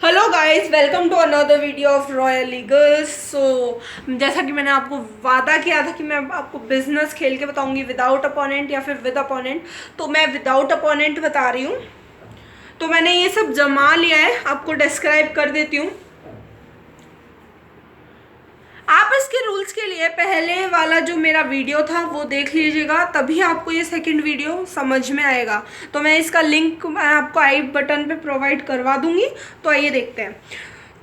Hello guys, welcome to another video of Royal Eagles. जैसा कि मैंने आपको वादा किया था कि मैं आपको बिजनेस खेल के बताऊंगी विदाउट अपोनेंट या फिर विद अपोनेंट। तो मैं विदाउट अपोनेंट बता रही हूँ। तो मैंने ये सब जमा लिया है, आपको डिस्क्राइब कर देती हूँ। आप इसके रूल्स के लिए पहले वाला जो मेरा वीडियो था वो देख लीजिएगा, तभी आपको ये सेकंड वीडियो समझ में आएगा। तो मैं इसका लिंक मैं आपको आई बटन पे प्रोवाइड करवा दूंगी। तो आइए देखते हैं।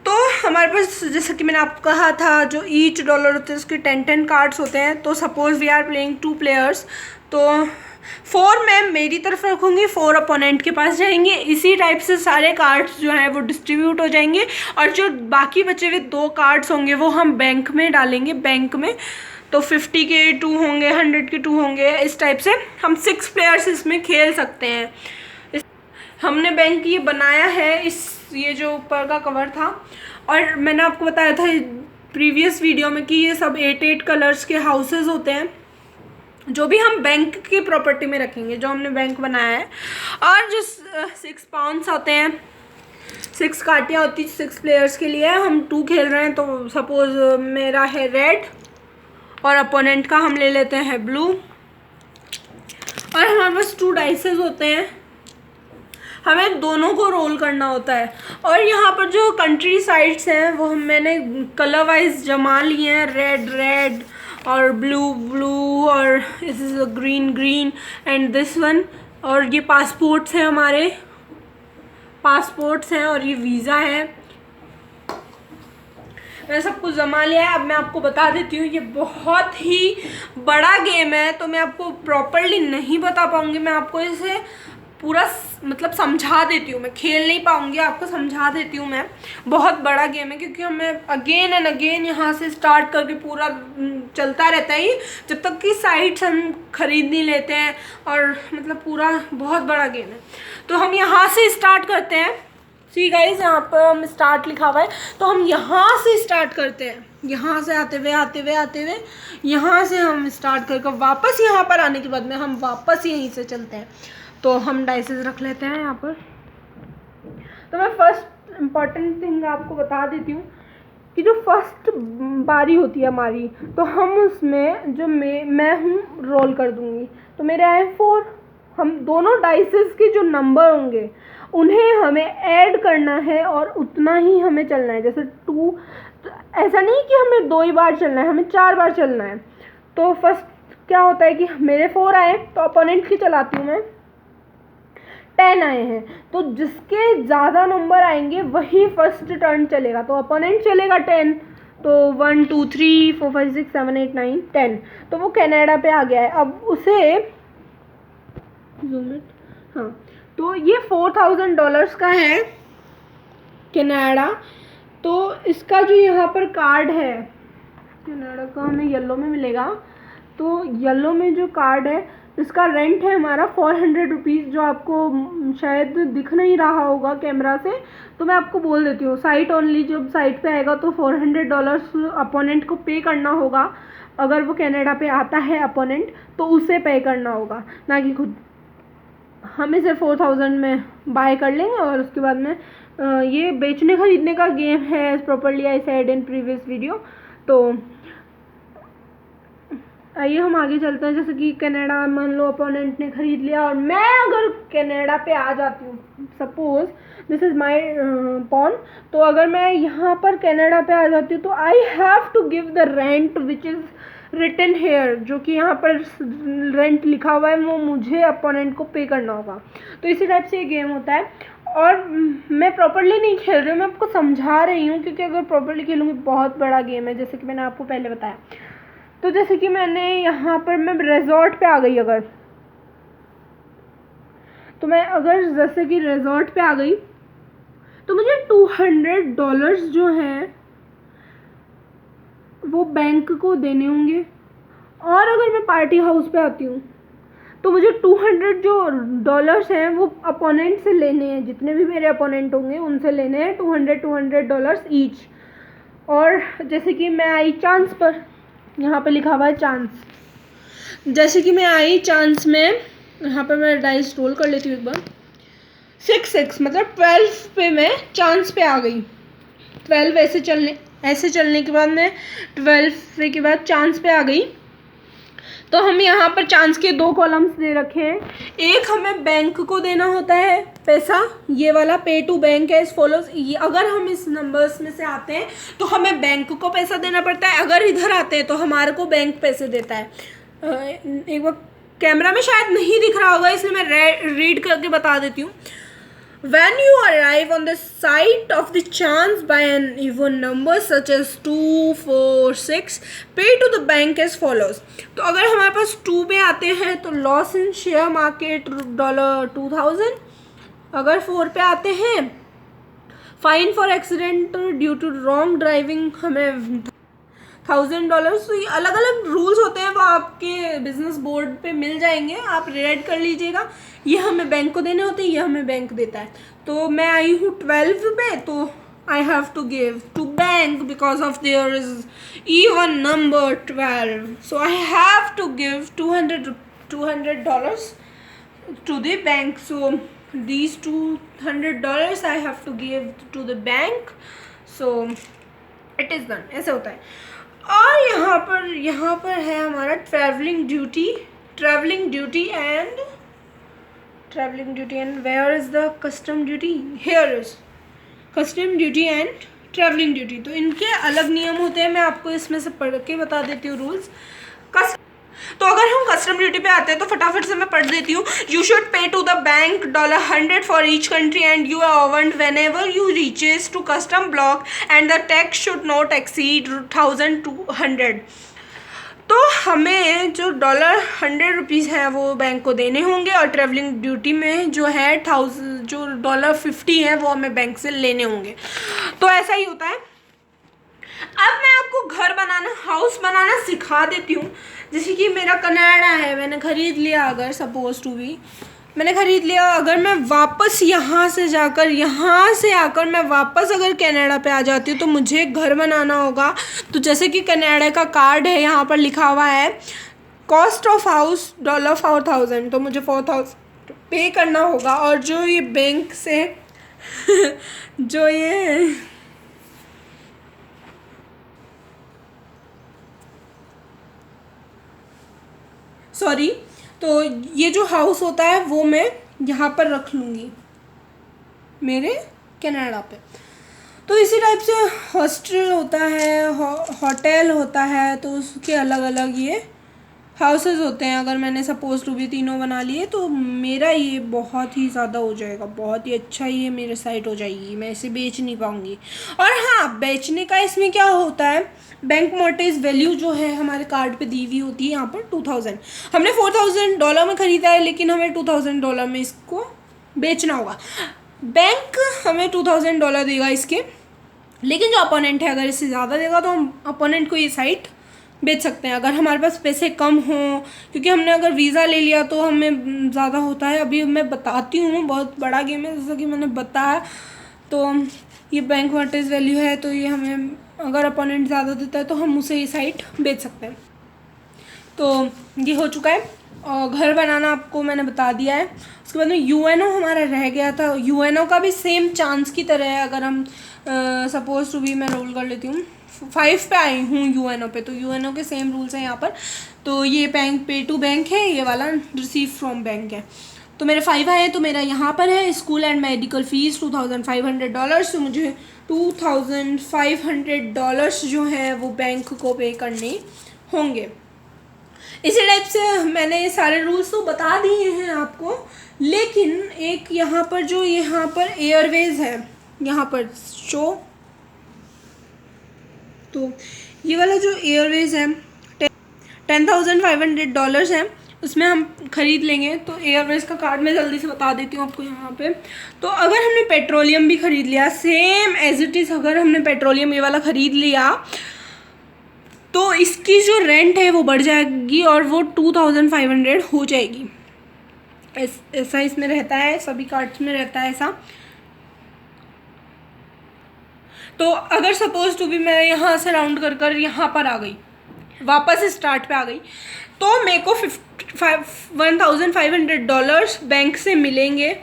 तो हमारे पास, जैसा कि मैंने आपको कहा था, जो ईच डॉलर होते हैं उसके 10 कार्ड्स होते हैं। तो suppose we are playing 2 players, तो 4 मैं मेरी तरफ रखूँगी, 4 अपोनेंट के पास जाएंगे। इसी टाइप से सारे कार्ड्स जो हैं वो डिस्ट्रीब्यूट हो जाएंगे, और जो बाकी बचे हुए 2 कार्ड्स होंगे वो हम बैंक में डालेंगे। बैंक में तो 50 के 2 होंगे, 100 के 2 होंगे। इस टाइप से हम 6 प्लेयर्स इसमें खेल सकते हैं। हमने बैंक ये बनाया है, ये जो ऊपर का कवर था, और मैंने आपको बताया था प्रीवियस वीडियो में कि ये सब 8 कलर्स के हाउसेस होते हैं जो भी हम बैंक की प्रॉपर्टी में रखेंगे, जो हमने बैंक बनाया है। और जो 6 पाउंड्स होते हैं, 6 काटियाँ होती है 6 प्लेयर्स के लिए। हम 2 खेल रहे हैं, तो सपोज मेरा है रेड और अपोनेंट का हम ले लेते हैं ब्लू। और हमारे पास 2 डाइसेस होते हैं, हमें दोनों को रोल करना होता है। और यहाँ पर जो कंट्री साइड्स हैं वो मैंने कलर वाइज जमा लिए हैं, रेड रेड और ब्लू ब्लू, और this is green green and this one. और ये पासपोर्ट्स हैं, हमारे पासपोर्ट्स हैं, और ये वीज़ा है। मैंने सब कुछ जमा लिया है। अब मैं आपको बता देती हूँ, ये बहुत ही बड़ा गेम है, तो मैं आपको प्रॉपरली नहीं बता पाऊँगी। मैं आपको इसे पूरा मतलब समझा देती हूँ, मैं खेल नहीं पाऊँगी, आपको समझा देती हूँ। मैं बहुत बड़ा गेम है, क्योंकि हमें अगेन एंड अगेन यहाँ से स्टार्ट करके पूरा चलता रहता है ये, जब तक कि साइट्स हम खरीद नहीं लेते हैं। और मतलब पूरा बहुत बड़ा गेम है। तो हम यहाँ से स्टार्ट करते हैं। सी गाइस, यहाँ पर हम स्टार्ट लिखा हुआ है, तो हम यहाँ से स्टार्ट करते हैं। यहाँ से आते हुए यहाँ से हम स्टार्ट करके वापस यहाँ पर आने के बाद में हम वापस यहीं से चलते हैं। तो हम डाइसेस रख लेते हैं यहाँ पर। तो मैं फर्स्ट इम्पॉर्टेंट थिंग आपको बता देती हूँ कि जो फर्स्ट बारी होती है हमारी, तो हम उसमें जो मैं हूँ रोल कर दूँगी। तो मेरे आए 4। हम दोनों डाइसेस के जो नंबर होंगे उन्हें हमें ऐड करना है, और उतना ही हमें चलना है। जैसे 2, तो ऐसा नहीं कि हमें 2 ही बार चलना है, हमें 4 बार चलना है। तो फर्स्ट क्या होता है कि मेरे 4 आए, तो अपोनेंट की चलाती हूँ मैं। 10 आए हैं, तो जिसके ज़्यादा नंबर आएंगे वही फर्स्ट टर्न चलेगा। तो अपोनेंट चलेगा 10, तो 1 2 3 4 5 6 7 8 9 10, तो वो कनाडा पे आ गया है। अब उसे हाँ, तो ये $4000 का है कनाडा। तो इसका जो यहाँ पर कार्ड है कनाडा का, हमें येलो में मिलेगा। तो येलो में जो कार्ड है, इसका रेंट है हमारा 400 रुपीज़, जो आपको शायद दिख नहीं रहा होगा कैमरा से। तो मैं आपको बोल देती हूँ, साइट ओनली जब साइट पे आएगा तो $400 अपोनेंट को पे करना होगा। अगर वो कनाडा पे आता है अपोनेंट, तो उसे पे करना होगा, ना कि खुद। हम इसे 4000 में बाय कर लेंगे, और उसके बाद में ये बेचने खरीदने का गेम है, properly I said in previous video. तो आइए हम आगे चलते हैं। जैसे कि कनाडा, मान लो अपोनेंट ने खरीद लिया, और मैं अगर कनाडा पे आ जाती हूँ, suppose this is my pawn, तो अगर मैं यहाँ पर कनाडा पे आ जाती हूँ, तो I have to give the rent which is written here, जो कि यहाँ पर रेंट लिखा हुआ है, वो मुझे अपोनेंट को पे करना होगा। तो इसी टाइप से ये गेम होता है। और मैं प्रॉपरली नहीं खेल रही हूँ, मैं आपको समझा रही हूँ, क्योंकि अगर प्रॉपरली खेलूँगी बहुत बड़ा गेम है, जैसे कि मैंने आपको पहले बताया। तो जैसे कि मैंने यहाँ पर मैं रिजॉर्ट पे आ गई अगर, तो मैं अगर जैसे कि रिजॉर्ट पे आ गई, तो मुझे $200 जो हैं वो बैंक को देने होंगे। और अगर मैं पार्टी हाउस पे आती हूँ, तो मुझे 200 जो डॉलर्स हैं वो अपोनेंट से लेने हैं, जितने भी मेरे अपोनेंट होंगे उनसे लेने हैं $200 ईच। और जैसे कि मैं आई चांस पर, यहाँ पे लिखा हुआ है चांस, जैसे कि मैं आई चांस में, यहाँ पर मैं डाइस रोल कर लेती हूँ एक बार। 6 मतलब 12 पे मैं चांस पे आ गई। 12 ऐसे चलने के बाद मैं 12 के बाद चांस पे आ गई। तो हम यहाँ पर चांस के 2 कॉलम्स दे रखे हैं। एक हमें बैंक को देना होता है पैसा, ये वाला पे टू बैंक है इस फॉलोज। अगर हम इस नंबर्स में से आते हैं तो हमें बैंक को पैसा देना पड़ता है, अगर इधर आते हैं तो हमारे को बैंक पैसे देता है। एक बार कैमरा में शायद नहीं दिख रहा होगा इसलिए मैं रीड करके बता देती हूँ। When you arrive on the site of the chance by an even number such as 2, 4, 6, pay to the bank as follows। तो अगर हमारे पास 2 पे आते हैं तो लॉस इन शेयर मार्केट $2000। अगर 4 पे आते हैं fine for accident due to wrong driving हमें $1000। तो ये अलग अलग रूल्स होते हैं, वो आपके बिजनेस बोर्ड पे मिल जाएंगे, आप रीड कर लीजिएगा। ये हमें बैंक को देने होते हैं, ये हमें बैंक देता है। तो मैं आई हूँ 12 पे, तो I have to give to bank because of there is even number 12, so I have to give $200 to the bank। So these $200 I have to give to the bank, so it is done। ऐसे होता है। और यहाँ पर है हमारा travelling duty and where is the custom duty, here is custom duty and travelling duty. तो इनके अलग नियम होते हैं, मैं आपको इसमें से पढ़ के बता देती हूँ रूल्स। तो अगर हम कस्टम ड्यूटी पे आते हैं तो फटाफट से मैं पढ़ देती हूँ। You should pay to the bank $100 for each country and you are earned whenever you reaches to custom block and the tax should not exceed 1200। तो हमें जो $100 है वो बैंक को देने होंगे, और ट्रैवलिंग ड्यूटी में जो है जो $50 है वो हमें बैंक से लेने होंगे। तो ऐसा ही होता है। अब मैं आपको हाउस बनाना सिखा देती हूँ। जैसे कि मेरा कनाडा है, मैंने ख़रीद लिया, अगर सपोज टू बी मैंने ख़रीद लिया, अगर मैं वापस यहाँ से आकर मैं वापस अगर कनाडा पे आ जाती हूँ तो मुझे घर बनाना होगा। तो जैसे कि कनाडा का कार्ड है, यहाँ पर लिखा हुआ है कॉस्ट ऑफ हाउस $4,000, तो मुझे $4,000 पे करना होगा। और जो ये बैंक से तो ये जो हाउस होता है वो मैं यहाँ पर रख लूँगी मेरे कनाडा पे। तो इसी टाइप से हॉस्टल होता है, होटल होता है, तो उसके अलग अलग ये हाउसेस होते हैं। अगर मैंने सपोज टू भी तीनों बना लिए तो मेरा ये बहुत ही ज़्यादा हो जाएगा, बहुत ही अच्छा ये मेरे साइट हो जाएगी, मैं इसे बेच नहीं पाऊँगी। और हाँ, बेचने का इसमें क्या होता है, बैंक मोर्टेज वैल्यू जो है हमारे कार्ड पे दी हुई होती है यहाँ पर 2000। हमने $4,000 में ख़रीदा है, लेकिन हमें $2,000 में इसको बेचना होगा। बैंक हमें $2,000 देगा इसके, लेकिन जो अपोनेंट है अगर इससे ज़्यादा देगा तो हम अपोनेंट को ये साइट बेच सकते हैं। अगर हमारे पास पैसे कम हों, क्योंकि हमने अगर वीज़ा ले लिया तो हमें ज़्यादा होता है। अभी मैं बताती हूँ, बहुत बड़ा गेम है जैसा कि मैंने बताया। तो ये बैंक मोर्टेज वैल्यू है, तो ये हमें अगर अपोनेंट ज़्यादा देता है तो हम उसे ये साइट बेच सकते हैं। तो ये हो चुका है। और घर बनाना आपको मैंने बता दिया है। उसके बाद में यूएनओ हमारा रह गया था। यूएनओ का भी सेम चांस की तरह है। अगर हम सपोज टू भी मैं रोल कर लेती हूँ, 5 पे आई हूँ यूएनओ पे, तो यूएनओ के सेम रूल्स हैं यहाँ पर। तो ये बैंक पे टू बैंक है, ये वाला रिसीव फ्रॉम बैंक है। तो मेरे 5 आए, तो मेरा यहाँ पर है स्कूल एंड मेडिकल फ़ीस $2,500। तो मुझे $2,500 जो है वो बैंक को पे करने होंगे। इसी टाइप से मैंने सारे रूल्स तो बता दिए हैं आपको, लेकिन एक यहाँ पर एयरवेज है यहाँ पर शो, तो ये वाला जो एयरवेज है $10,500 है, उसमें हम ख़रीद लेंगे। तो एयरवेज का कार्ड मैं जल्दी से बता देती हूँ आपको यहाँ पे। तो अगर हमने पेट्रोलियम भी ख़रीद लिया, सेम एज इट इज़, अगर हमने पेट्रोलियम ये वाला ख़रीद लिया तो इसकी जो रेंट है वो बढ़ जाएगी और वो 2,500 हो जाएगी। ऐसा इसमें रहता है, सभी कार्ड्स में रहता है ऐसा। तो अगर सपोज टू भी मैं यहाँ से राउंड कर यहाँ पर आ गई, वापस स्टार्ट पे आ गई, तो मेरे को $1,500 बैंक से मिलेंगे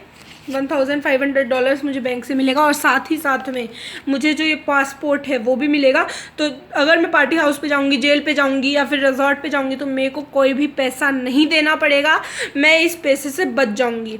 $1,500 मुझे बैंक से मिलेगा, और साथ ही साथ में मुझे जो ये पासपोर्ट है वो भी मिलेगा। तो अगर मैं पार्टी हाउस पे जाऊंगी, जेल पे जाऊंगी या फिर रिजॉर्ट पे जाऊंगी तो मेरे को कोई भी पैसा नहीं देना पड़ेगा, मैं इस पैसे से बच जाऊंगी।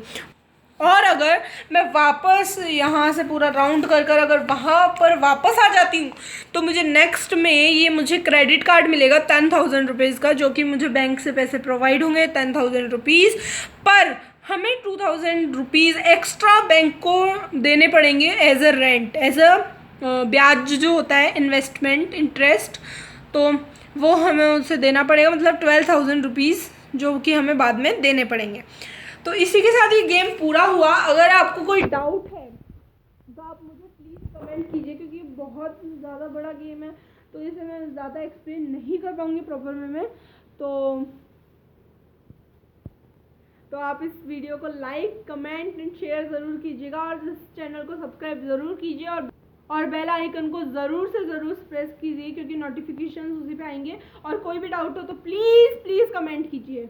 और अगर मैं वापस यहाँ से पूरा राउंड कर कर अगर वहाँ पर वापस आ जाती हूँ तो मुझे नेक्स्ट में ये मुझे क्रेडिट कार्ड मिलेगा 10,000 रुपीज़ का, जो कि मुझे बैंक से पैसे प्रोवाइड होंगे 10,000 रुपीज़, पर हमें 2,000 रुपीज़ एक्स्ट्रा बैंक को देने पड़ेंगे as a rent, as a ब्याज जो होता है, इन्वेस्टमेंट इंटरेस्ट, तो वो हमें उसे देना पड़ेगा, मतलब 12,000 रुपीज़ जो कि हमें बाद में देने पड़ेंगे। तो इसी के साथ ये गेम पूरा हुआ। अगर आपको कोई डाउट है तो आप मुझे प्लीज़ कमेंट कीजिए, क्योंकि ये बहुत ज़्यादा बड़ा गेम है तो इसे मैं ज़्यादा एक्सप्लेन नहीं कर पाऊँगी प्रॉपर वे में। तो आप इस वीडियो को लाइक, कमेंट एंड शेयर ज़रूर कीजिएगा, और इस चैनल को सब्सक्राइब ज़रूर कीजिए, और बेल आइकन को ज़रूर से ज़रूर प्रेस कीजिए, क्योंकि नोटिफिकेशन उसी पे आएंगे। और कोई भी डाउट हो तो प्लीज़ कमेंट कीजिए।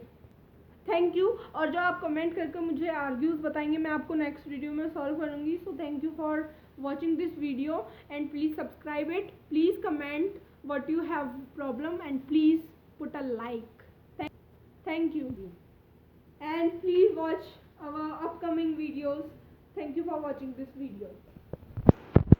Thank you. और जो आप कमेंट करके मुझे आर्ग्यूज बताएंगे मैं आपको नेक्स्ट वीडियो में सॉल्व करूँगी। So thank you for watching this video and please subscribe it, please comment what you have problem and please put a like. Thank you and please watch our upcoming videos. Thank you for watching this video.